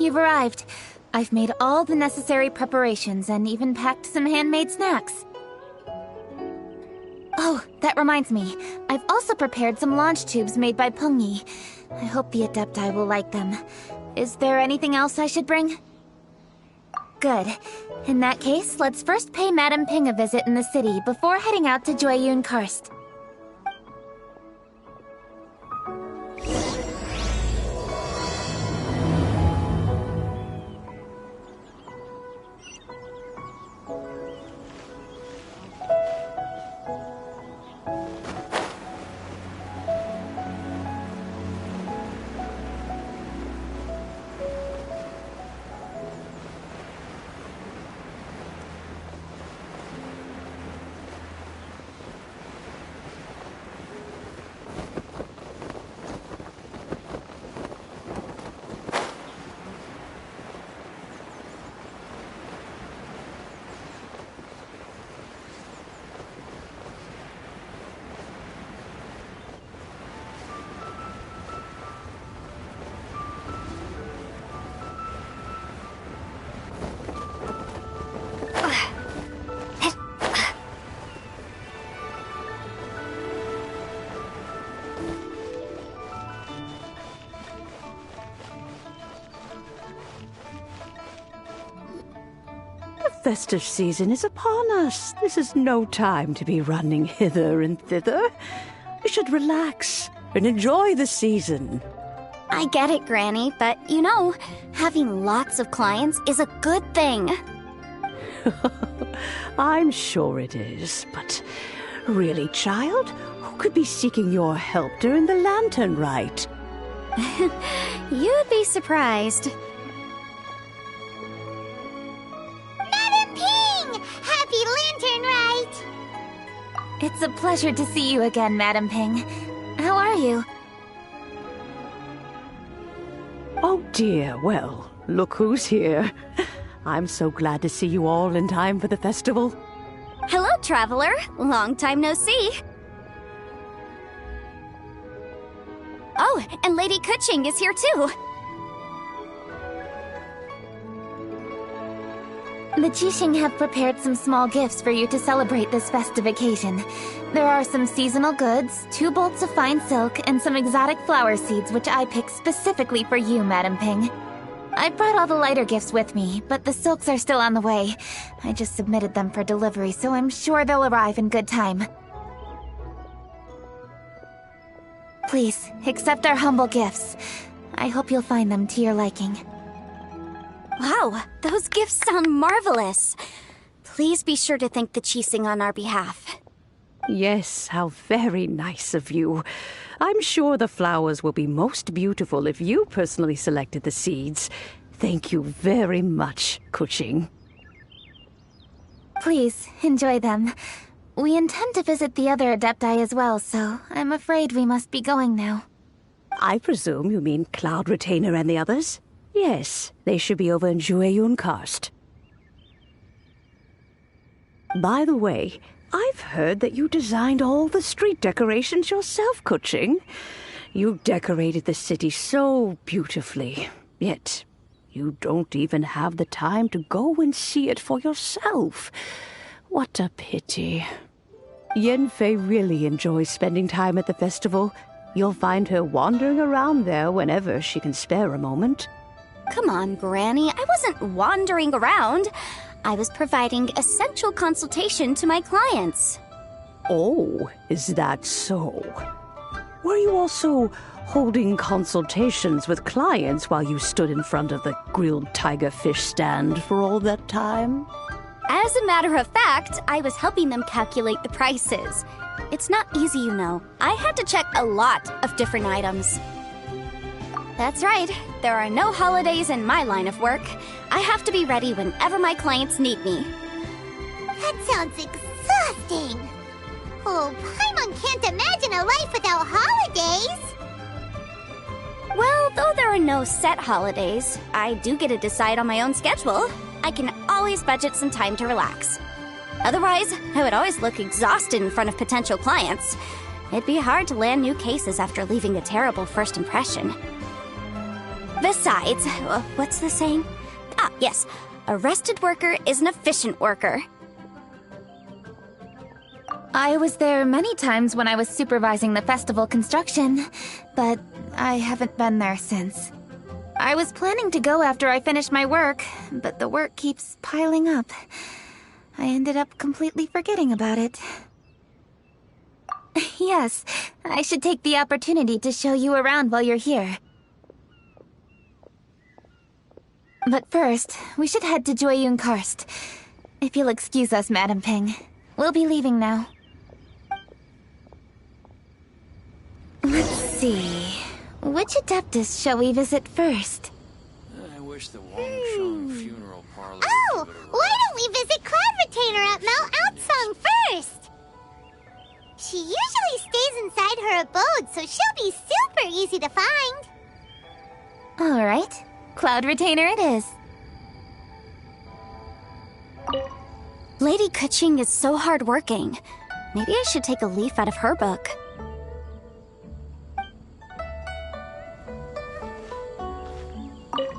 you've arrived. I've made all the necessary preparations and even packed some handmade snacks. Oh, that reminds me. I've also prepared some launch tubes made by Pengyi. I hope the Adepti will like them. Is there anything else I should bring? Good. In that case, let's first pay Madame Ping a visit in the city before heading out to Jueyun Karst. The festive season is upon us. This is no time to be running hither and thither. We should relax and enjoy the season. I get it, Granny, but you know, having lots of clients is a good thing. I'm sure it is, but really, child, who could be seeking your help during the lantern rite? You'd be surprised. Madam Ping! Happy Lantern Rite! It's a pleasure to see you again, Madam Ping. How are you? Oh dear, well, look who's here. I'm so glad to see you all in time for the festival. Hello, traveler. Long time no see. Oh, and Lady Kuching is here too. The Qixing have prepared some small gifts for you to celebrate this festive occasion. There are some seasonal goods, 2 bolts of fine silk, and some exotic flower seeds which I picked specifically for you, Madam Ping. I brought all the lighter gifts with me, but the silks are still on the way. I just submitted them for delivery, so I'm sure they'll arrive in good time. Please, accept our humble gifts. I hope you'll find them to your liking. Wow, those gifts sound marvelous. Please be sure to thank the Qixing on our behalf. Yes, how very nice of you. I'm sure the flowers will be most beautiful if you personally selected the seeds. Thank you very much, Kuching. Please, enjoy them. We intend to visit the other Adepti as well, so I'm afraid we must be going now. I presume you mean Cloud Retainer and the others? Yes, they should be over in Jueyun Karst. By the way, I've heard that you designed all the street decorations yourself, Kuching. You decorated the city so beautifully, yet you don't even have the time to go and see it for yourself. What a pity. Yanfei really enjoys spending time at the festival. You'll find her wandering around there whenever she can spare a moment. Come on, Granny. I wasn't wandering around. I was providing essential consultation to my clients. Oh, is that so? Were you also holding consultations with clients while you stood in front of the grilled tiger fish stand for all that time? As a matter of fact, I was helping them calculate the prices. It's not easy, you know. I had to check a lot of different items. That's right. There are no holidays in my line of work. I have to be ready whenever my clients need me. That sounds exhausting. Oh, Paimon can't imagine a life without holidays. Well, though there are no set holidays, I do get to decide on my own schedule. I can always budget some time to relax. Otherwise, I would always look exhausted in front of potential clients. It'd be hard to land new cases after leaving a terrible first impression. Besides, what's the saying? Ah, yes. A rested worker is an efficient worker. I was there many times when I was supervising the festival construction, but I haven't been there since. I was planning to go after I finished my work, but the work keeps piling up. I ended up completely forgetting about it. Yes, I should take the opportunity to show you around while you're here. But first, we should head to Joyun Karst. If you'll excuse us, Madam Ping. We'll be leaving now. Let's see. Which Adeptus shall we visit first? I wish the Wangsheng funeral parlor. Oh, why don't we visit Cloud Retainer at Mount Outsong first? She usually stays inside her abode, so she'll be super easy to find. All right. Cloud Retainer it is. Lady Kuching is so hardworking. Maybe I should take a leaf out of her book.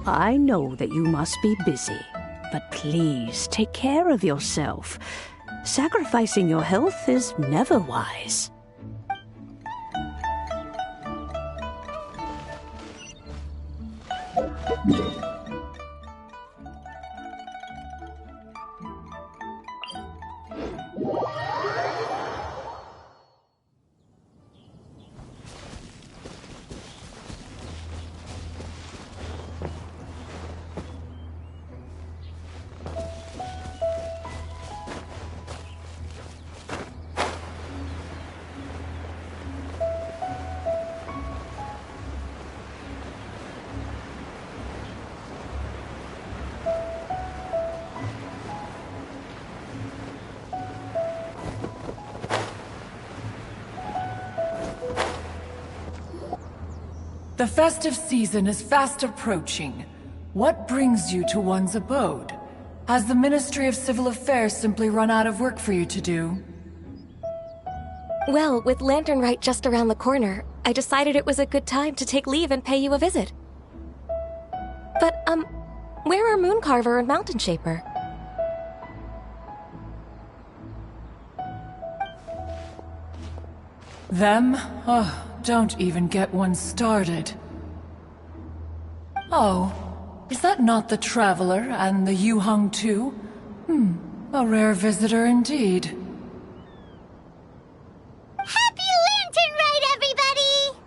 I know that you must be busy, but please take care of yourself. Sacrificing your health is never wise. The festive season is fast approaching. What brings you to one's abode? Has the Ministry of Civil Affairs simply run out of work for you to do? Well, with Lantern Rite just around the corner, I decided it was a good time to take leave and pay you a visit. But, where are Mooncarver and Mountain Shaper? Them? Oh, don't even get one started. Oh, is that not the Traveler and the Yuheng too? A rare visitor indeed. Happy Lantern Rite, everybody!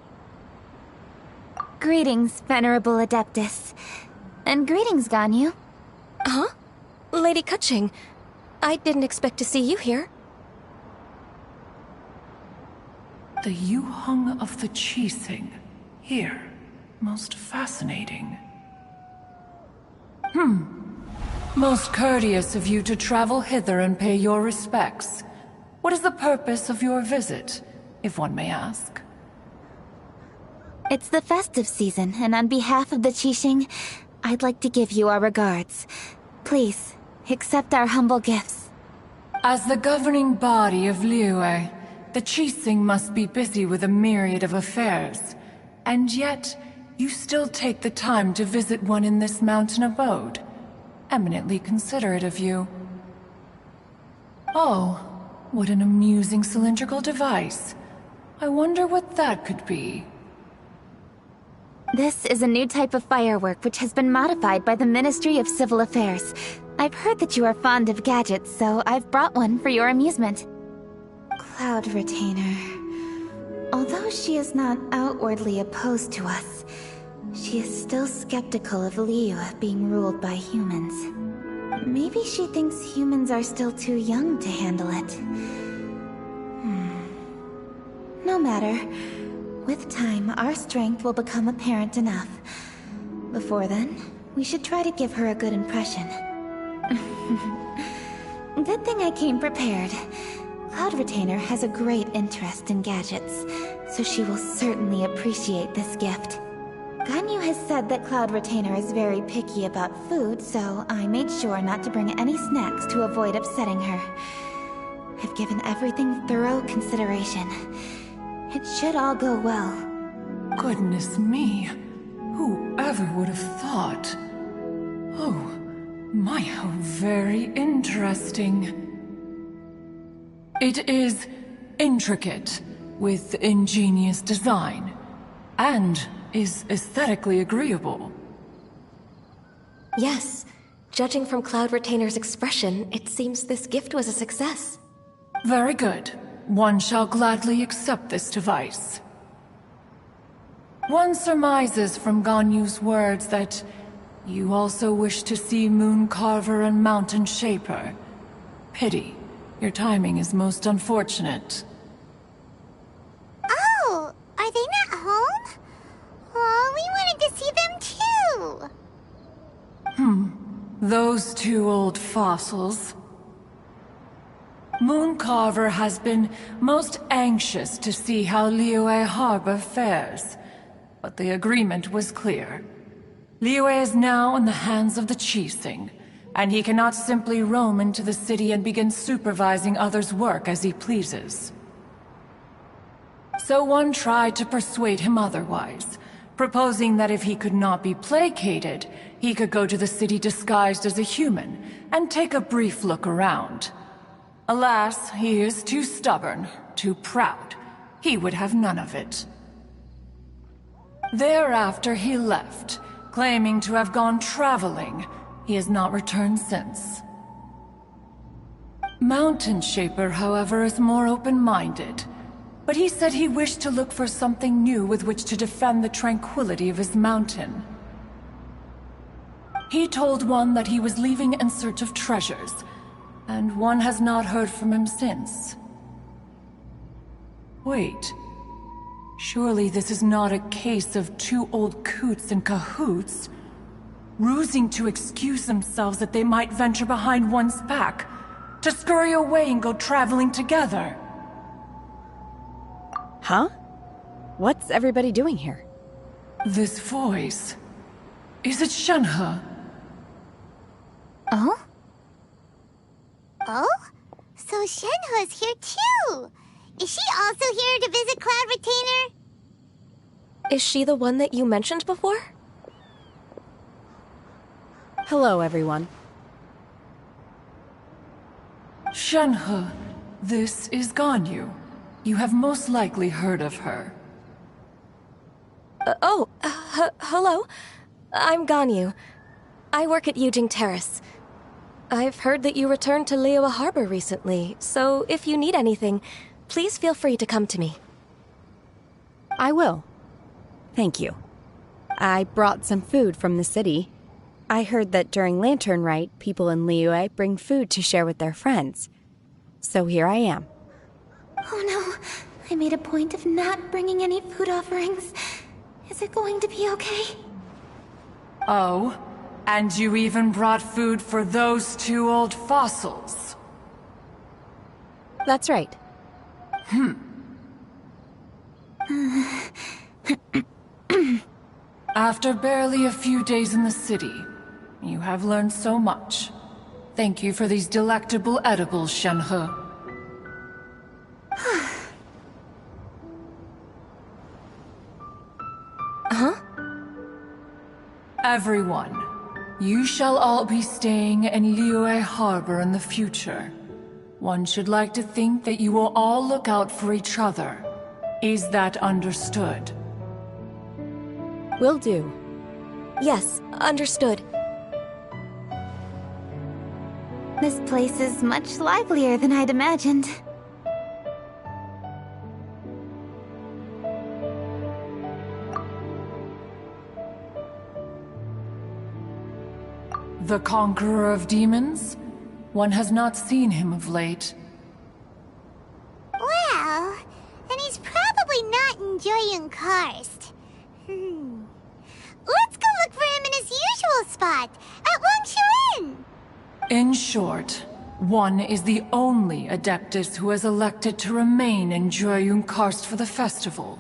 Greetings, Venerable Adeptus. And greetings, Ganyu. Huh? Lady Kuching, I didn't expect to see you here. The Yuheng of the Qixing. Here. Most fascinating. Most courteous of you to travel hither and pay your respects. What is the purpose of your visit, if one may ask? It's the festive season, and on behalf of the Qixing, I'd like to give you our regards. Please, accept our humble gifts. As the governing body of Liyue, the Qixing must be busy with a myriad of affairs. And yet, you still take the time to visit one in this mountain abode. Eminently considerate of you. Oh, what an amusing cylindrical device. I wonder what that could be. This is a new type of firework which has been modified by the Ministry of Civil Affairs. I've heard that you are fond of gadgets, so I've brought one for your amusement. Cloud Retainer. Although she is not outwardly opposed to us, she is still skeptical of Liyue being ruled by humans. Maybe she thinks humans are still too young to handle it. No matter. With time, our strength will become apparent enough. Before then, we should try to give her a good impression. Good thing I came prepared. Cloud Retainer has a great interest in gadgets, so she will certainly appreciate this gift. Ganyu has said that Cloud Retainer is very picky about food, so I made sure not to bring any snacks to avoid upsetting her. I've given everything thorough consideration. It should all go well. Goodness me. Whoever would have thought? Oh, my, how very interesting. It is intricate, with ingenious design, and is aesthetically agreeable. Yes. Judging from Cloud Retainer's expression, it seems this gift was a success. Very good. One shall gladly accept this device. One surmises from Ganyu's words that you also wish to see Moon Carver and Mountain Shaper. Pity. Your timing is most unfortunate. Oh, are they not home? Oh, we wanted to see them too. Those two old fossils. Moon Carver has been most anxious to see how Liyue Harbor fares, but the agreement was clear. Liyue is now in the hands of the Qixing, and he cannot simply roam into the city and begin supervising others' work as he pleases. So one tried to persuade him otherwise, proposing that if he could not be placated, he could go to the city disguised as a human and take a brief look around. Alas, he is too stubborn, too proud. He would have none of it. Thereafter he left, claiming to have gone traveling. He has not returned since. Mountain Shaper, however, is more open-minded. But he said he wished to look for something new with which to defend the tranquility of his mountain. He told one that he was leaving in search of treasures, and one has not heard from him since. Wait. Surely this is not a case of two old coots in cahoots, rusing to excuse themselves that they might venture behind one's back, to scurry away and go traveling together. Huh? What's everybody doing here? This voice... Is it Shenhe? Oh? Oh? So Shenhe's here too! Is she also here to visit Cloud Retainer? Is she the one that you mentioned before? Hello, everyone. Shenhe, this is Ganyu. You have most likely heard of her. Hello. I'm Ganyu. I work at Yujing Terrace. I've heard that you returned to Liyue Harbor recently, so if you need anything, please feel free to come to me. I will. Thank you. I brought some food from the city. I heard that during Lantern Rite, people in Liyue bring food to share with their friends. So here I am. Oh no, I made a point of not bringing any food offerings. Is it going to be okay? Oh, and you even brought food for those two old fossils. That's right. After barely a few days in the city, you have learned so much. Thank you for these delectable edibles, Shenhe. Huh? Everyone, you shall all be staying in Liyue Harbor in the future. One should like to think that you will all look out for each other. Is that understood? Will do. Yes, understood. This place is much livelier than I'd imagined. The conqueror of demons? One has not seen him of late. Well, then he's probably not enjoying Karst. Let's go look for him in his usual spot, at Wangshu Inn! In short, one is the only Adeptus who has elected to remain in Jueyun Karst for the festival.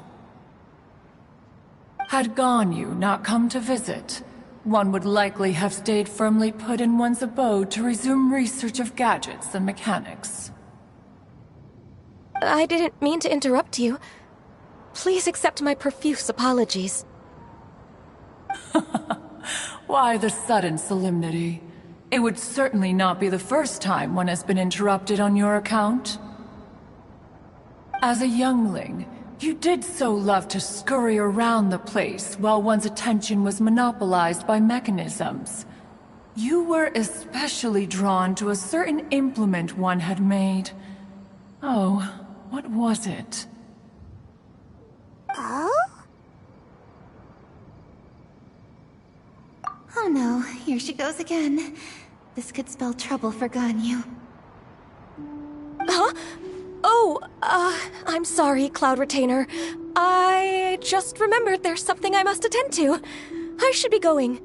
Had Ganyu not come to visit, one would likely have stayed firmly put in one's abode to resume research of gadgets and mechanics. I didn't mean to interrupt you. Please accept my profuse apologies. Why the sudden solemnity? It would certainly not be the first time one has been interrupted on your account. As a youngling, you did so love to scurry around the place while one's attention was monopolized by mechanisms. You were especially drawn to a certain implement one had made. Oh, what was it? Oh? Oh no, here she goes again. This could spell trouble for Ganyu. Huh? Oh, I'm sorry, Cloud Retainer. I just remembered there's something I must attend to. I should be going.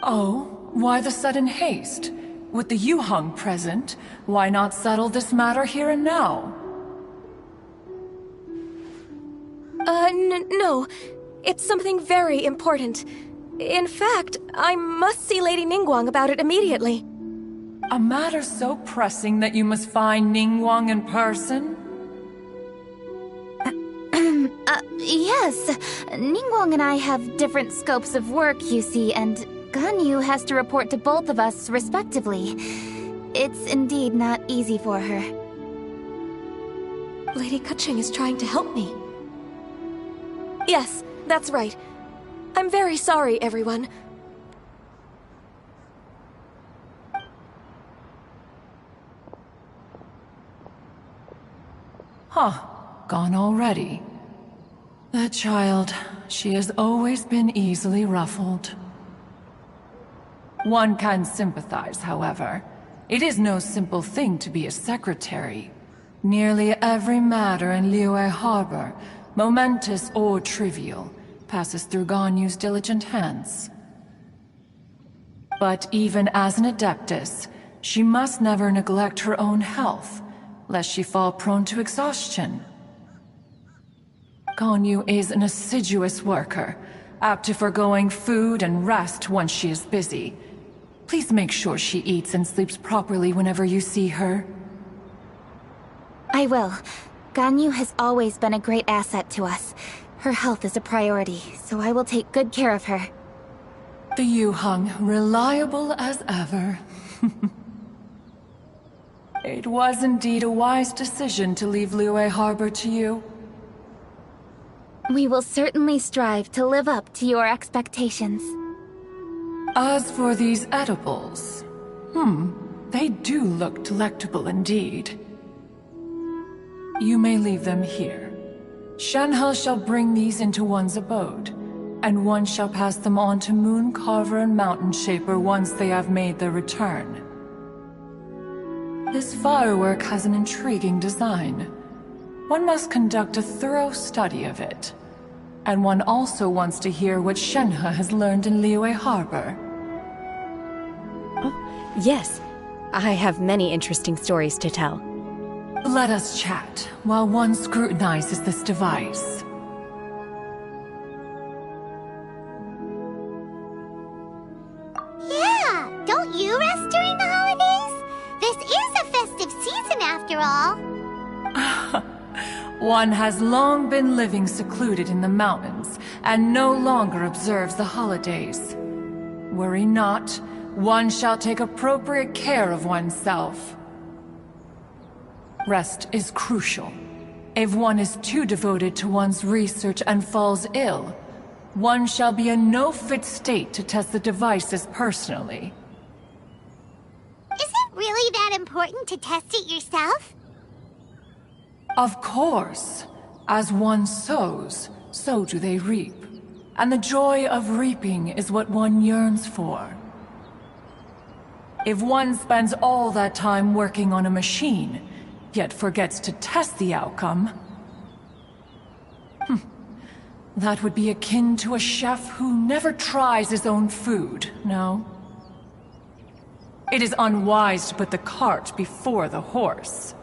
Oh, why the sudden haste? With the Yuheng present, why not settle this matter here and now? No. It's something very important. In fact, I must see Lady Ningguang about it immediately. A matter so pressing that you must find Ningguang in person? Yes. Ningguang and I have different scopes of work, you see, and Ganyu has to report to both of us, respectively. It's indeed not easy for her. Lady Keqing is trying to help me. Yes, that's right. I'm very sorry, everyone. Huh, gone already. That child, she has always been easily ruffled. One can sympathize, however. It is no simple thing to be a secretary. Nearly every matter in Liyue Harbor, momentous or trivial, passes through Ganyu's diligent hands. But even as an adeptus, she must never neglect her own health, lest she fall prone to exhaustion. Ganyu is an assiduous worker, apt to foregoing food and rest once she is busy. Please make sure she eats and sleeps properly whenever you see her. I will. Ganyu has always been a great asset to us. Her health is a priority, so I will take good care of her. The Yuheng, reliable as ever. It was indeed a wise decision to leave Liyue Harbor to you. We will certainly strive to live up to your expectations. As for these edibles, they do look delectable indeed. You may leave them here. Shenhe shall bring these into one's abode, and one shall pass them on to Moon Carver and Mountain Shaper once they have made their return. This firework has an intriguing design. One must conduct a thorough study of it. And one also wants to hear what Shenhe has learned in Liyue Harbor. Oh, yes. I have many interesting stories to tell. Let us chat while one scrutinizes this device. Yeah, don't you rest during the holidays? This is a festive season after all. One has long been living secluded in the mountains and no longer observes the holidays. Worry not, one shall take appropriate care of oneself. Rest is crucial. If one is too devoted to one's research and falls ill, one shall be in no fit state to test the devices personally. Is it really that important to test it yourself? Of course. As one sows, so do they reap. And the joy of reaping is what one yearns for. If one spends all that time working on a machine, yet forgets to test the outcome, that would be akin to a chef who never tries his own food, no? It is unwise to put the cart before the horse.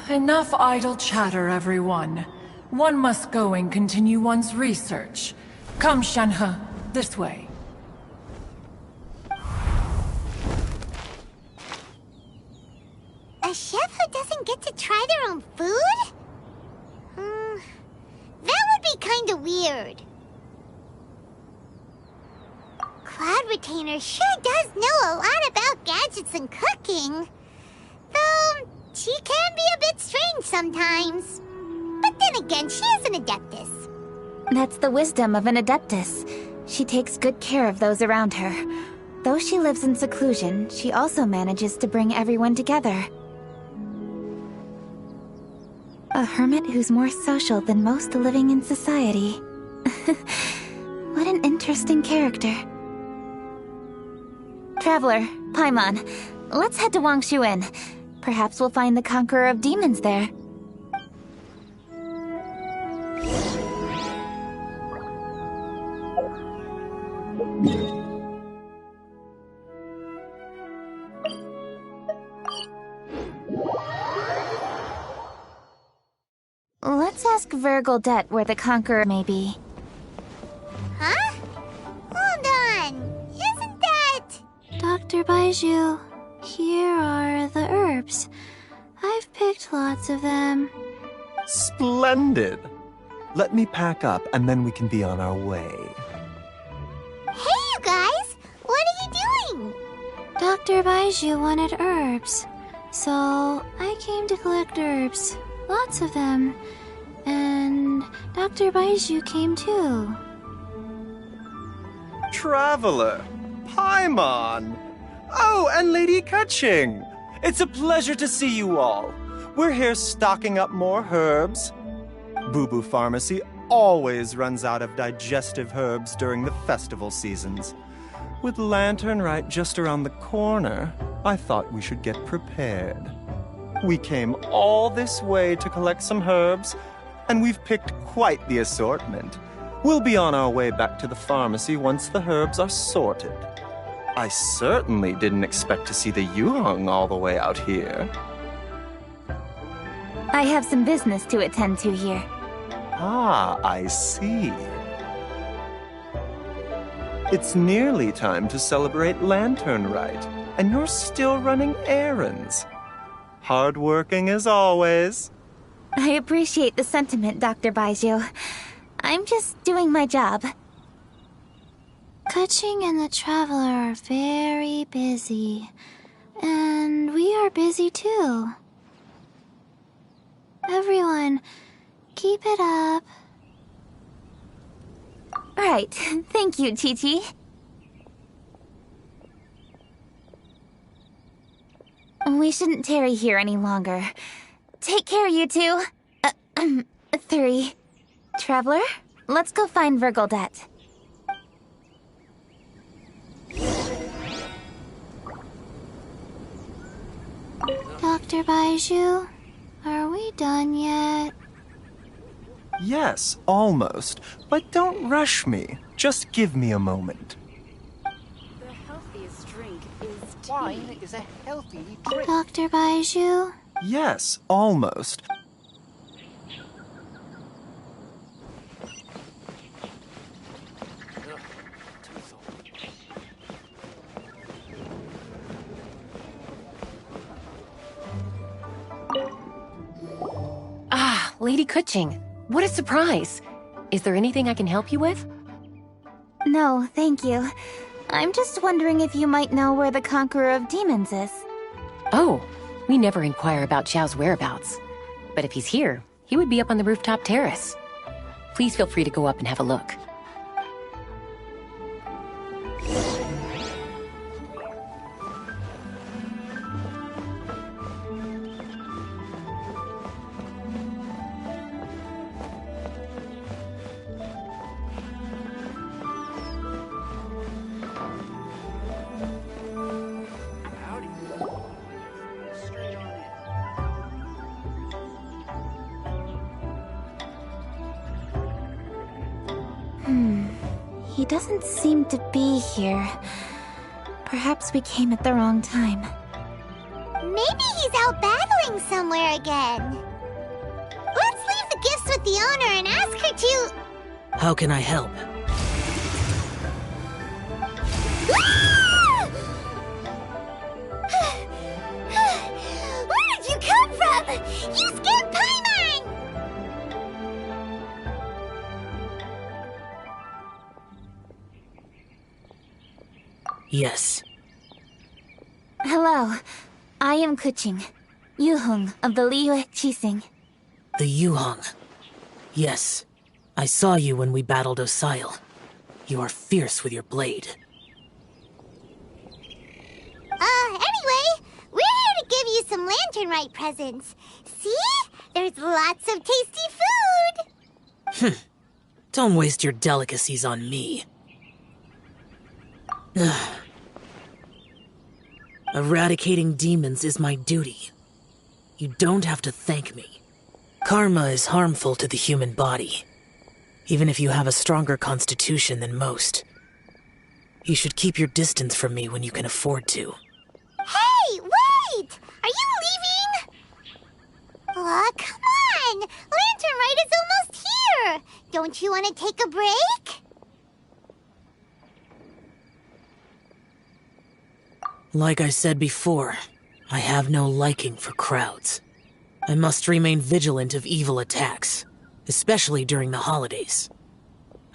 Enough idle chatter, everyone. One must go and continue one's research. Come, Shenhe, this way. A chef who doesn't get to try their own food? That would be kinda weird. Cloud Retainer sure does know a lot about gadgets and cooking. Though, she can be a bit strange sometimes. But then again, she is an Adeptus. That's the wisdom of an Adeptus. She takes good care of those around her. Though she lives in seclusion, she also manages to bring everyone together. A hermit who's more social than most living in society. What an interesting character. Traveler, Paimon, let's head to Wangshu. Perhaps we'll find the Conqueror of Demons there. Let's ask Vergildet where the Conqueror may be. Huh? Hold on. Isn't that... Dr. Baiju, here are the herbs. I've picked lots of them. Splendid! Let me pack up and then we can be on our way. Hey, you guys! What are you doing? Dr. Baiju wanted herbs, so I came to collect herbs. Lots of them. And Dr. Baiju came too. Traveler! Paimon! Oh, and Lady Kaching! It's a pleasure to see you all. We're here stocking up more herbs. Boo Boo Pharmacy always runs out of digestive herbs during the festival seasons. With Lantern right just around the corner, I thought we should get prepared. We came all this way to collect some herbs, and we've picked quite the assortment. We'll be on our way back to the pharmacy once the herbs are sorted. I certainly didn't expect to see the Yuheng all the way out here. I have some business to attend to here. Ah, I see. It's nearly time to celebrate Lantern Rite, and you're still running errands. Hardworking as always. I appreciate the sentiment, Dr. Baiju. I'm just doing my job. Kaching and the Traveler are very busy. And we are busy too. Everyone, keep it up. Right. Thank you, Chi-Chi. We shouldn't tarry here any longer. Take care, you two. 3. Traveler, let's go find Vergildet. Dr. Baiju, are we done yet? Yes, almost. But don't rush me. Just give me a moment. The healthiest drink is tea. Wine is a healthy drink. Dr. Baiju? Yes, almost. Ah, Lady Kaching. What a surprise. Is there anything I can help you with? No, thank you. I'm just wondering if you might know where the Conqueror of Demons is. Oh, we never inquire about Xiao's whereabouts. But if he's here, he would be up on the rooftop terrace. Please feel free to go up and have a look. He doesn't seem to be here. Perhaps we came at the wrong time. Maybe he's out battling somewhere again. Let's leave the gifts with the owner and ask her to... How can I help? Where did you come from? You scared Paimon! Yes. Hello. I am Kuching, Yuhung of the Liyue Chising. The Yuhong. Yes. I saw you when we battled Osile. You are fierce with your blade. Anyway, we're here to give you some Lantern Rite presents. See? There's lots of tasty food! Don't waste your delicacies on me. Eradicating demons is my duty. You don't have to thank me. Karma is harmful to the human body, even if you have a stronger constitution than most. You should keep your distance from me when you can afford to. Hey, wait! Are you leaving? Aw, come on! Lantern Rite is almost here! Don't you want to take a break? Like I said before, I have no liking for crowds. I must remain vigilant of evil attacks, especially during the holidays.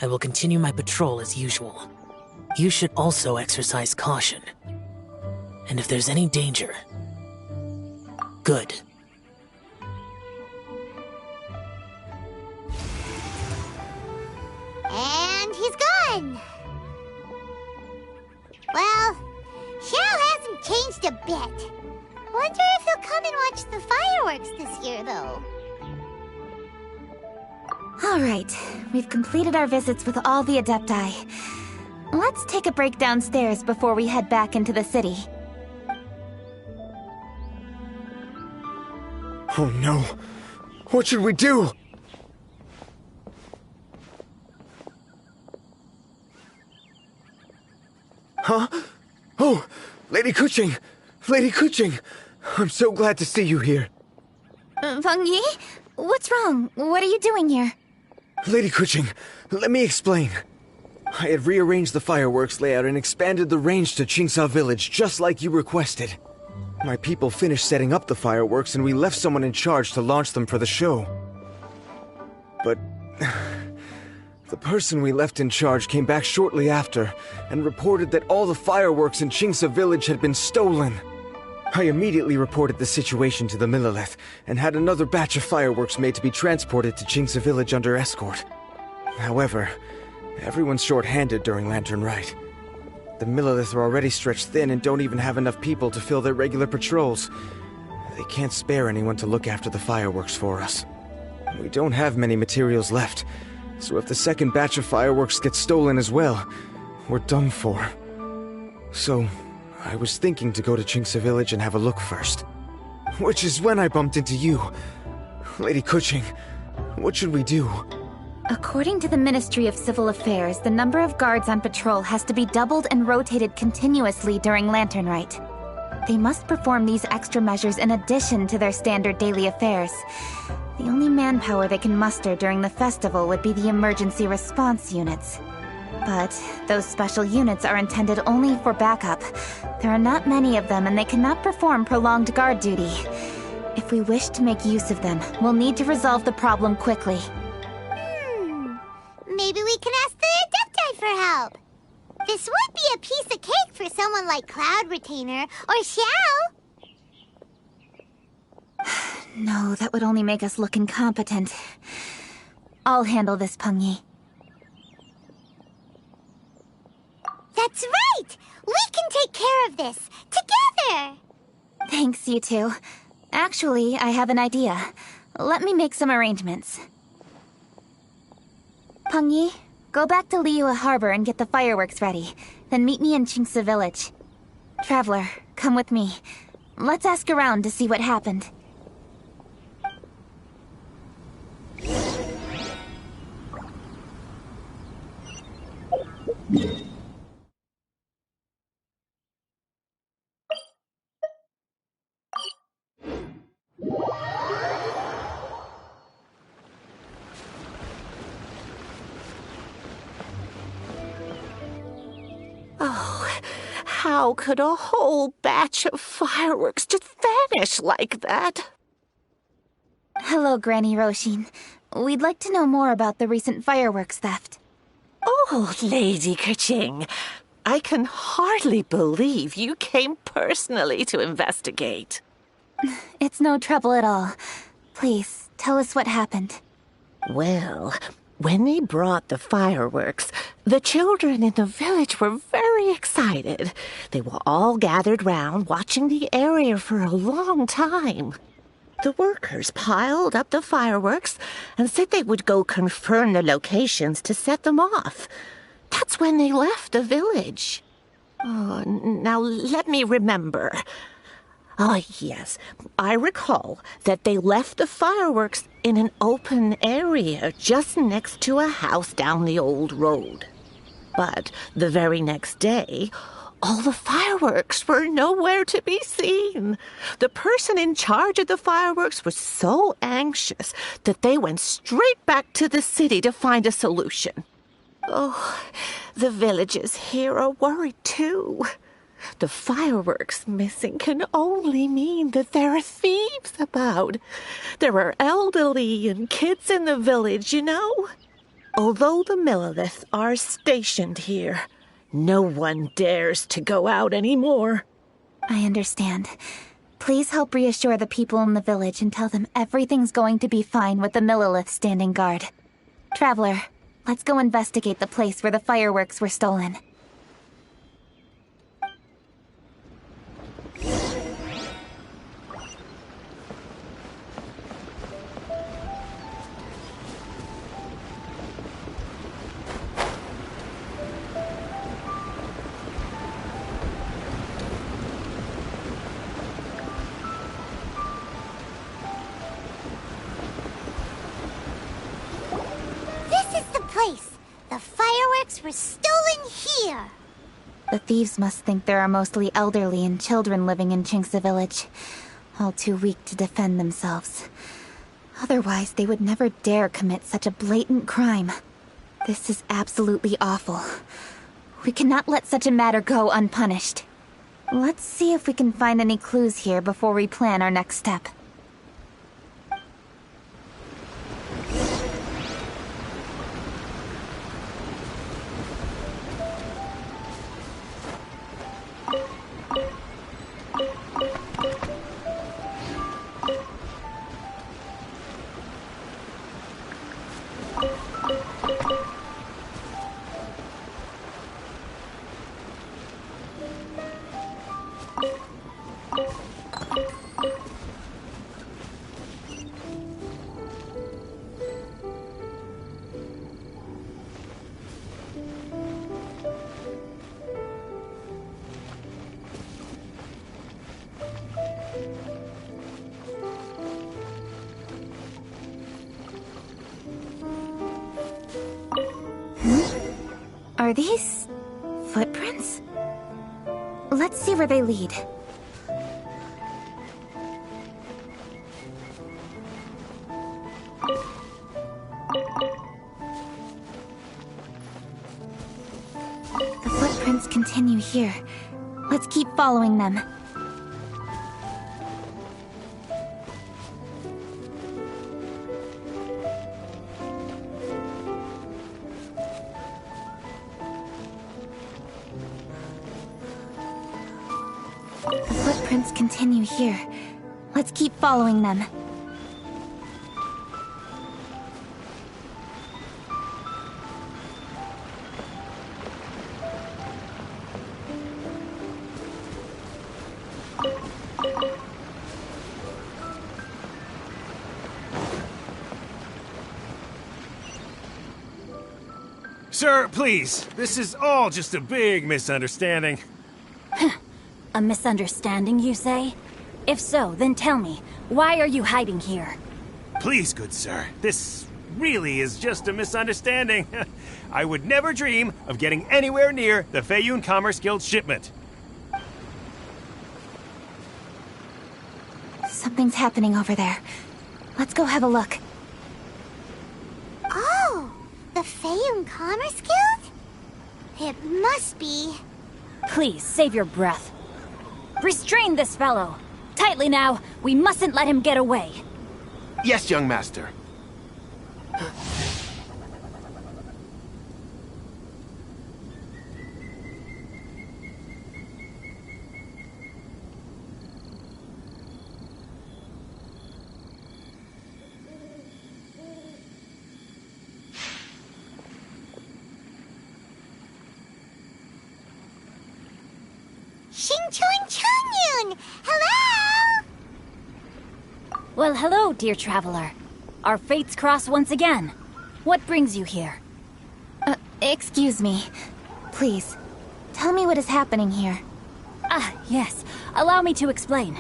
I will continue my patrol as usual. You should also exercise caution. And if there's any danger, good. And he's gone! Well, Xiao hasn't changed a bit. Wonder if he'll come and watch the fireworks this year, though. Alright, we've completed our visits with all the Adepti. Let's take a break downstairs before we head back into the city. Oh no! What should we do? Huh? Oh! Lady Kuching! Lady Kuching! I'm so glad to see you here. Feng Yi? What's wrong? What are you doing here? Lady Kuching, let me explain. I had rearranged the fireworks layout and expanded the range to Qingsa Village, just like you requested. My people finished setting up the fireworks and we left someone in charge to launch them for the show. But the person we left in charge came back shortly after and reported that all the fireworks in Qingsa Village had been stolen. I immediately reported the situation to the Millelith and had another batch of fireworks made to be transported to Qingsa Village under escort. However, everyone's short-handed during Lantern Rite. The Millelith are already stretched thin and don't even have enough people to fill their regular patrols. They can't spare anyone to look after the fireworks for us. We don't have many materials left, so if the second batch of fireworks gets stolen as well, we're done for. So, I was thinking to go to Qingsa Village and have a look first. Which is when I bumped into you. Lady Kuching, what should we do? According to the Ministry of Civil Affairs, the number of guards on patrol has to be doubled and rotated continuously during Lantern Rite. They must perform these extra measures in addition to their standard daily affairs. The only manpower they can muster during the festival would be the emergency response units. But those special units are intended only for backup. There are not many of them and they cannot perform prolonged guard duty. If we wish to make use of them, we'll need to resolve the problem quickly. Maybe we can ask the Adepti for help. This would be a piece of cake for someone like Cloud Retainer or Xiao. No, that would only make us look incompetent. I'll handle this, Peng Yi. That's right! We can take care of this, together! Thanks, you two. Actually, I have an idea. Let me make some arrangements. Peng Yi, go back to Liyue Harbor and get the fireworks ready. Then meet me in Qingsa Village. Traveler, come with me. Let's ask around to see what happened. Oh, how could a whole batch of fireworks just vanish like that? Hello, Granny Roshin. We'd like to know more about the recent fireworks theft. Oh, Lady Kuching. I can hardly believe you came personally to investigate. It's no trouble at all. Please, tell us what happened. Well, when they brought the fireworks, the children in the village were very excited. They were all gathered round, watching the area for a long time. The workers piled up the fireworks and said they would go confirm the locations to set them off. That's when they left the village. Oh, now let me remember. Oh, yes, I recall that they left the fireworks in an open area just next to a house down the old road. But the very next day, all the fireworks were nowhere to be seen. The person in charge of the fireworks was so anxious that they went straight back to the city to find a solution. Oh, the villagers here are worried too. The fireworks missing can only mean that there are thieves about. There are elderly and kids in the village, you know. Although the Millilith are stationed here, no one dares to go out anymore. I understand. Please help reassure the people in the village and tell them everything's going to be fine with the Millilith standing guard. Traveler, let's go investigate the place where the fireworks were stolen. The fireworks were stolen here! The thieves must think there are mostly elderly and children living in Chinxa village, all too weak to defend themselves. Otherwise, they would never dare commit such a blatant crime. This is absolutely awful. We cannot let such a matter go unpunished. Let's see if we can find any clues here before we plan our next step. Are these footprints? Let's see where they lead. The footprints continue here. Let's keep following them. The footprints continue here. Let's keep following them. Sir, please. This is all just a big misunderstanding. A misunderstanding, you say? If so, then tell me, why are you hiding here? Please, good sir. This really is just a misunderstanding. I would never dream of getting anywhere near the Feiyun Commerce Guild shipment. Something's happening over there. Let's go have a look. Oh, the Feiyun Commerce Guild? It must be. Please, save your breath. Restrain this fellow. Tightly now. We mustn't let him get away. Yes, young master. Xingqiu and Changyun! Hello! Well, hello, dear traveler. Our fates cross once again. What brings you here? Excuse me. Please, tell me what is happening here. Ah, yes. Allow me to explain.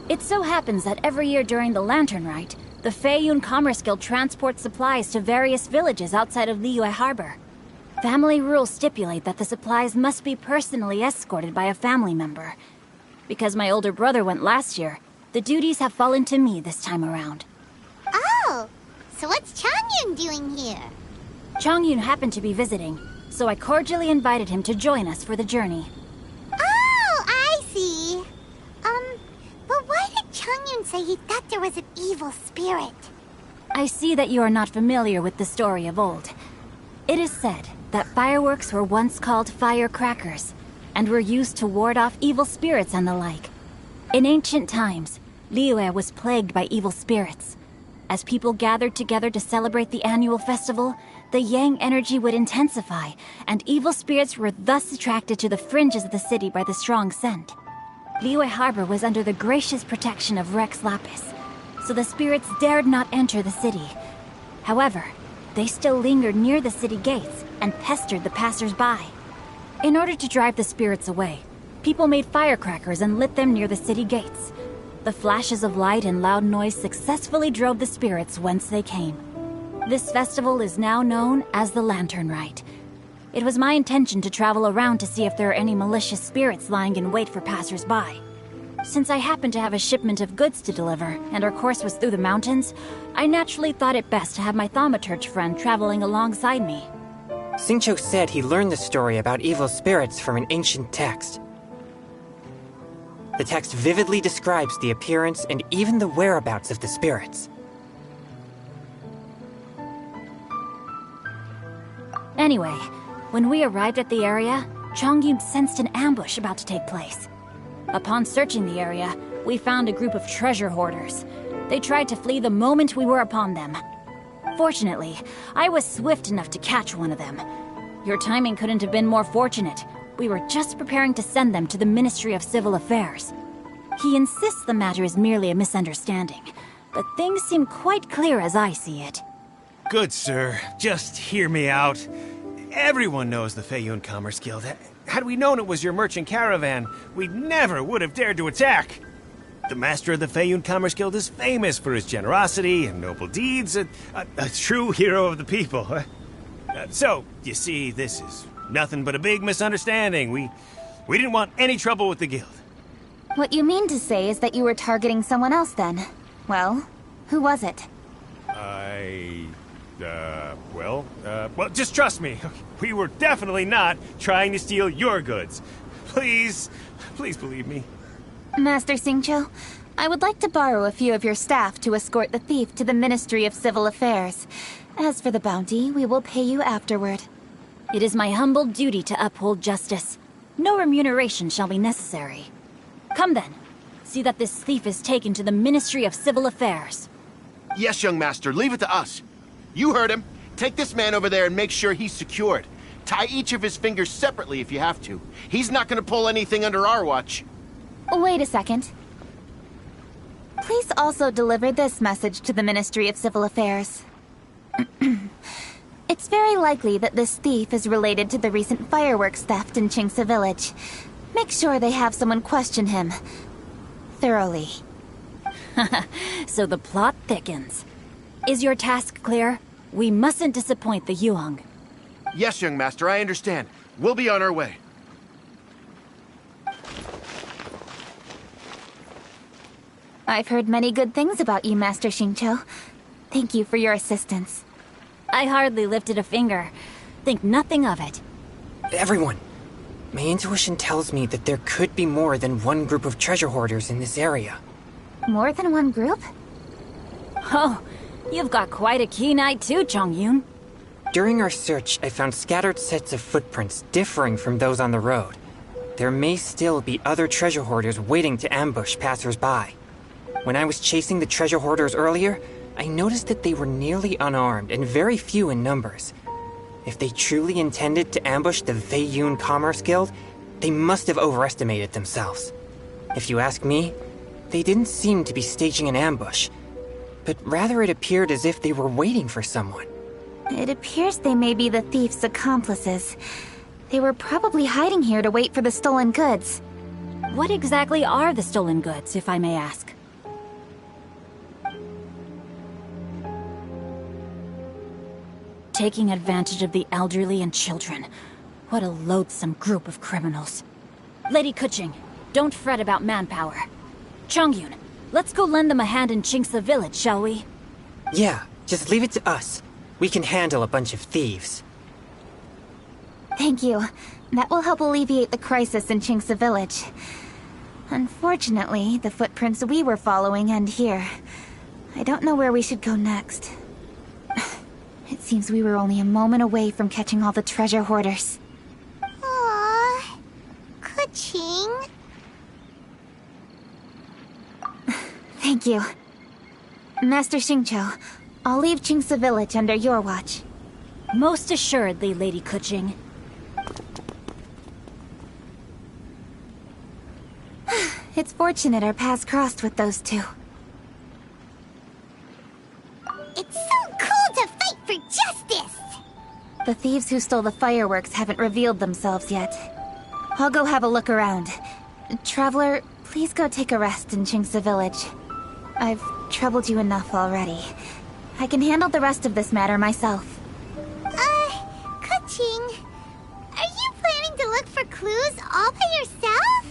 It so happens that every year during the Lantern Rite, the Feiyun Commerce Guild transports supplies to various villages outside of Liyue Harbor. Family rules stipulate that the supplies must be personally escorted by a family member. Because my older brother went last year, the duties have fallen to me this time around. Oh, so what's Changyun doing here? Changyun happened to be visiting, so I cordially invited him to join us for the journey. Oh, I see. But why did Changyun say he thought there was an evil spirit? I see that you are not familiar with the story of old. It is said that fireworks were once called firecrackers, and were used to ward off evil spirits and the like. In ancient times, Liyue was plagued by evil spirits. As people gathered together to celebrate the annual festival, the yang energy would intensify, and evil spirits were thus attracted to the fringes of the city by the strong scent. Liyue Harbor was under the gracious protection of Rex Lapis, so the spirits dared not enter the city. However, they still lingered near the city gates and pestered the passers-by. In order to drive the spirits away, people made firecrackers and lit them near the city gates. The flashes of light and loud noise successfully drove the spirits whence they came. This festival is now known as the Lantern Rite. It was my intention to travel around to see if there are any malicious spirits lying in wait for passers-by. Since I happened to have a shipment of goods to deliver, and our course was through the mountains, I naturally thought it best to have my thaumaturge friend traveling alongside me. Xingqiu said he learned the story about evil spirits from an ancient text. The text vividly describes the appearance and even the whereabouts of the spirits. Anyway, when we arrived at the area, Changyun sensed an ambush about to take place. Upon searching the area, we found a group of treasure hoarders. They tried to flee the moment we were upon them. Fortunately, I was swift enough to catch one of them. Your timing couldn't have been more fortunate. We were just preparing to send them to the Ministry of Civil Affairs. He insists the matter is merely a misunderstanding, but things seem quite clear as I see it. Good, sir. Just hear me out. Everyone knows the Feiyun Commerce Guild. Had we known it was your merchant caravan, we never would have dared to attack. The master of the Feiyun Commerce Guild is famous for his generosity and noble deeds, a true hero of the people. So, you see, this is nothing but a big misunderstanding. We didn't want any trouble with the guild. What you mean to say is that you were targeting someone else then? Well, who was it? Well, just trust me. We were definitely not trying to steal your goods. Please believe me. Master Xingqiu, I would like to borrow a few of your staff to escort the thief to the Ministry of Civil Affairs. As for the bounty, we will pay you afterward. It is my humble duty to uphold justice. No remuneration shall be necessary. Come then, see that this thief is taken to the Ministry of Civil Affairs. Yes, young master, leave it to us. You heard him. Take this man over there and make sure he's secured. Tie each of his fingers separately if you have to. He's not gonna pull anything under our watch. Wait a second. Please also deliver this message to the Ministry of Civil Affairs. It's very likely that this thief is related to the recent fireworks theft in Qingce Village. Make sure they have someone question him thoroughly. So the plot thickens. Is your task clear? We mustn't disappoint the Yuang. Yes, young master, I understand. We'll be on our way. I've heard many good things about you, Master Xingqiu. Thank you for your assistance. I hardly lifted a finger. Think nothing of it. Everyone, my intuition tells me that there could be more than one group of treasure hoarders in this area. More than one group? Oh, you've got quite a keen eye too, Changyun. During our search, I found scattered sets of footprints differing from those on the road. There may still be other treasure hoarders waiting to ambush passers-by. When I was chasing the treasure hoarders earlier, I noticed that they were nearly unarmed and very few in numbers. If they truly intended to ambush the Feiyun Commerce Guild, They must have overestimated themselves. If you ask me, they didn't seem to be staging an ambush, but rather it appeared as if they were waiting for someone. It appears they may be the thief's accomplices. They were probably hiding here to wait for the stolen goods. What exactly are the stolen goods, if I may ask? Taking advantage of the elderly and children. What a loathsome group of criminals. Lady Kuching, don't fret about manpower. Chongyun, let's go lend them a hand in Chingsa village, shall we? Yeah, just leave it to us. We can handle a bunch of thieves. Thank you. That will help alleviate the crisis in Chingsa village. Unfortunately, the footprints we were following end here. I don't know where we should go next. It seems we were only a moment away from catching all the treasure hoarders. Aww. Kuching. Thank you. Master Xingqiu, I'll leave Chingsa village under your watch. Most assuredly, Lady Kuching. It's fortunate our paths crossed with those two. It's so cool to fight for justice! The thieves who stole the fireworks haven't revealed themselves yet. I'll go have a look around. Traveler, please go take a rest in Chingsa village. I've troubled you enough already. I can handle the rest of this matter myself. Kuching, are you planning to look for clues all by yourself?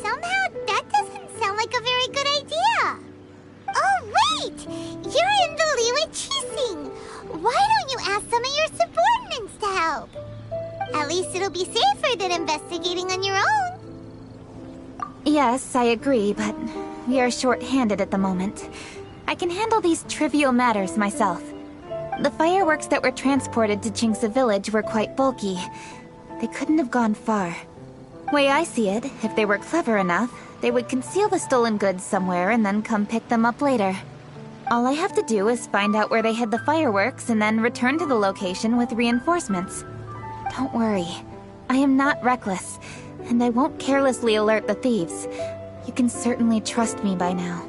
Somehow that doesn't sound like a very good idea. Oh, wait! You're in the Liyue Qixing. Why don't you ask some of your subordinates to help? At least it'll be safer than investigating on your own. Yes, I agree, but we are short-handed at the moment. I can handle these trivial matters myself. The fireworks that were transported to Chingsa village were quite bulky. They couldn't have gone far. Way I see it, if they were clever enough, they would conceal the stolen goods somewhere and then come pick them up later. All I have to do is find out where they hid the fireworks and then return to the location with reinforcements. Don't worry. I am not reckless, and I won't carelessly alert the thieves. You can certainly trust me by now.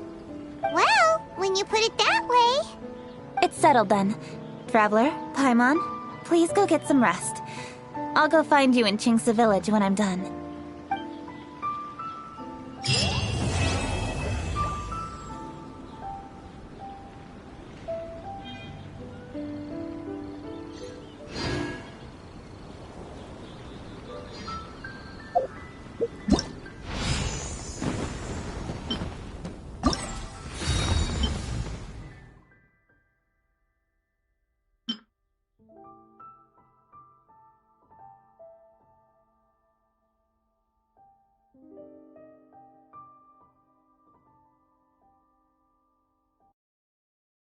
Well, when you put it that way... It's settled then. Traveler, Paimon, please go get some rest. I'll go find you in Chingsa village when I'm done.